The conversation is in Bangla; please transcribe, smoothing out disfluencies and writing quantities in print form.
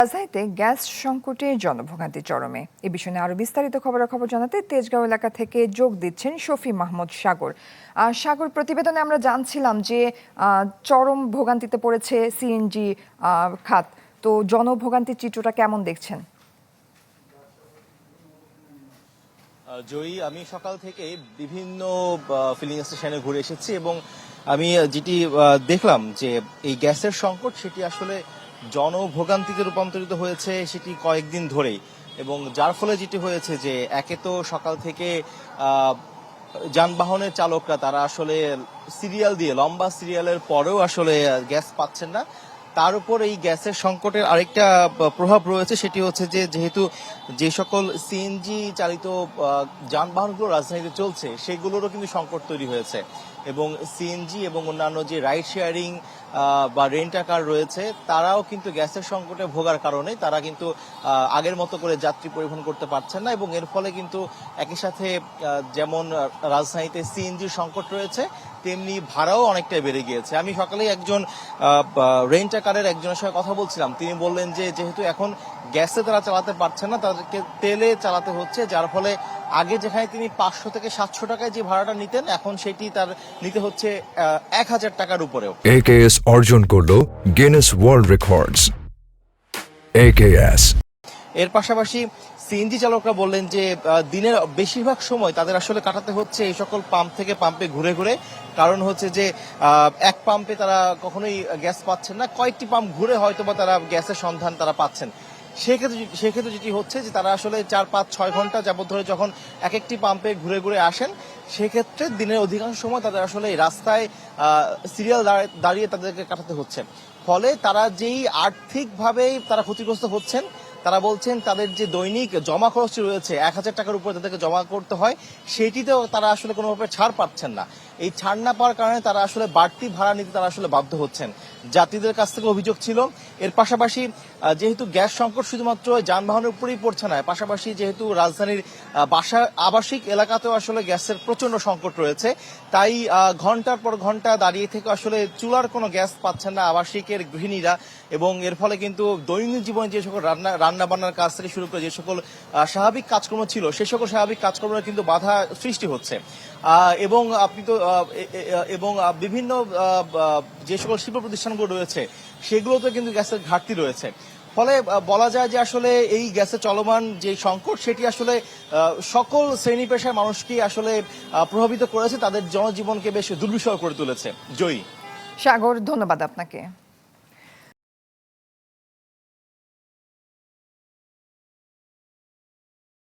রাজধানীতে গ্যাস সংকটে জনভোগান্তি চরমে। এ বিষয়ে আরো বিস্তারিত খবরাখবর জানাতে তেজগাঁও এলাকা থেকে যোগ দিচ্ছেন শফি মাহমুদ সাগর। সাগর, প্রতিবেদনে আমরা জানছিলাম যে চরম ভোগান্তিতে পড়েছে সিএনজি খাত। তো জনভোগান্তির চিত্রটা কেমন দেখছেন? জয়ী, আমি সকাল থেকে বিভিন্ন ফিলিং স্টেশনে ঘুরে এসেছি এবং আমি যেটি দেখলাম যে এই গ্যাসের সংকট সেটি আসলে জনভোগান্তিতে রূপান্তরিত হয়েছে সেটি কয়েকদিন ধরেই, এবং যার ফলে যেটি হয়েছে যে একে তো সকাল থেকে যানবাহনের চালকরা তারা আসলে সিরিয়াল দিয়ে লম্বা সিরিয়ালের পরেও আসলে গ্যাস পাচ্ছেন না। তার উপর এই গ্যাসের সংকটের আরেকটা প্রভাব রয়েছে, সেটি হচ্ছে যে যেহেতু যে সকল সিএনজি চালিত যানবাহনগুলো রাজধানীতে চলছে সেগুলোরও কিন্তু সংকট তৈরি হয়েছে, এবং সিএনজি এবং অন্যান্য যে রাইড শেয়ারিং বা রেন্টা কার রয়েছে তারাও কিন্তু গ্যাসের সংকটে ভোগার কারণে তারা কিন্তু আগের মতো করে যাত্রী পরিবহন করতে পারছেন না, এবং এর ফলে কিন্তু একই সাথে যেমন রাজধানীতে সিএনজির সংকট রয়েছে তেমনি ভাড়াও অনেকটাই বেড়ে গিয়েছে। আমি সকালেই একজন রেন্টা কারের একজনের সঙ্গে কথা বলছিলাম, তিনি বললেন যে যেহেতু এখন গ্যাসে তারা চালাতে পারছেন না, তাদেরকে তেলে চালাতে হচ্ছে, যার ফলে আগে যেখানে তিনি 500 থেকে 700 টাকায় যে ভাড়াটা নিতেন এখন সেটি তার নিতে হচ্ছে 1000 টাকার উপরেও। AKS অর্জন করলো গিনেস ওয়ার্ল্ড রেকর্ডস। AKS এর পাশাপাশি সিএনজি চালকরা বললেন যে দিনের বেশিরভাগ সময় তাদের আসলে কাটাতে হচ্ছে এই সকল পাম্প থেকে পাম্পে ঘুরে ঘুরে, কারণ হচ্ছে যে এক পাম্পে তারা কখনোই গ্যাস পাচ্ছেন না, কয়েকটি পাম্প ঘুরে হয়তো বা তারা গ্যাসের সন্ধান তারা পাচ্ছেন। সেক্ষেত্রে যেটি হচ্ছে যে তারা আসলে 4-5-6 ঘন্টা যাবত ধরে যখন এক একটি পাম্পে ঘুরে ঘুরে আসেন, সেক্ষেত্রে দিনের অধিকাংশ সময় তাদের আসলে রাস্তায় সিরিয়াল দাঁড়িয়ে তাদেরকে কাটাতে হচ্ছে। ফলে তারা যেই আর্থিকভাবেই তারা ক্ষতিগ্রস্ত হচ্ছেন, তারা বলছেন তাদের যে দৈনিক জমা খরচ রয়েছে 1000 টাকার উপরে তাদেরকে জমা করতে হয়, সেটিতেও তারা আসলে কোনোভাবে ছাড় পাচ্ছেন না। এই ছাড় না পাওয়ার কারণে তারা আসলে বাড়তি ভাড়া নিতে তারা আসলে বাধ্য হচ্ছেন। যাত্রীদের কাছ থেকে অভিযোগ ছিল। এর পাশাপাশি যেহেতু গ্যাস সংকট শুধুমাত্র যানবাহনের উপরেই পড়ছে না, পাশাপাশি যেহেতু রাজধানীর আবাসিক এলাকাতেও আসলে গ্যাসের প্রচন্ড সংকট রয়েছে, তাই ঘন্টার পর ঘন্টা দাঁড়িয়ে থেকে আসলে চুলার কোনো গ্যাস পাচ্ছেন না আবাসিকের গৃহিণীরা, এবং এর ফলে কিন্তু দৈনন্দিন জীবনে যে সকল রান্না বান্নার কাজ থেকে শুরু করে যে সকল স্বাভাবিক কাজকর্ম ছিল সে সকল স্বাভাবিক কাজকর্মের কিন্তু বাধা সৃষ্টি হচ্ছে। এবং আপনি তো এবং বিভিন্ন যে সকল শিল্প প্রতিষ্ঠানগুলো রয়েছে সেগুলোতে কিন্তু গ্যাসের ঘাটতি রয়েছে। ফলে বলা যায় যে আসলে এই গ্যাসের চলমান যে সংকট সেটি আসলে সকল শ্রেণী পেশার মানুষকেই আসলে প্রভাবিত করেছে, তাদের জনজীবনকে বেশ দুর্বিষহ করে তুলেছে। জয়ী। সাগর, ধন্যবাদ আপনাকে।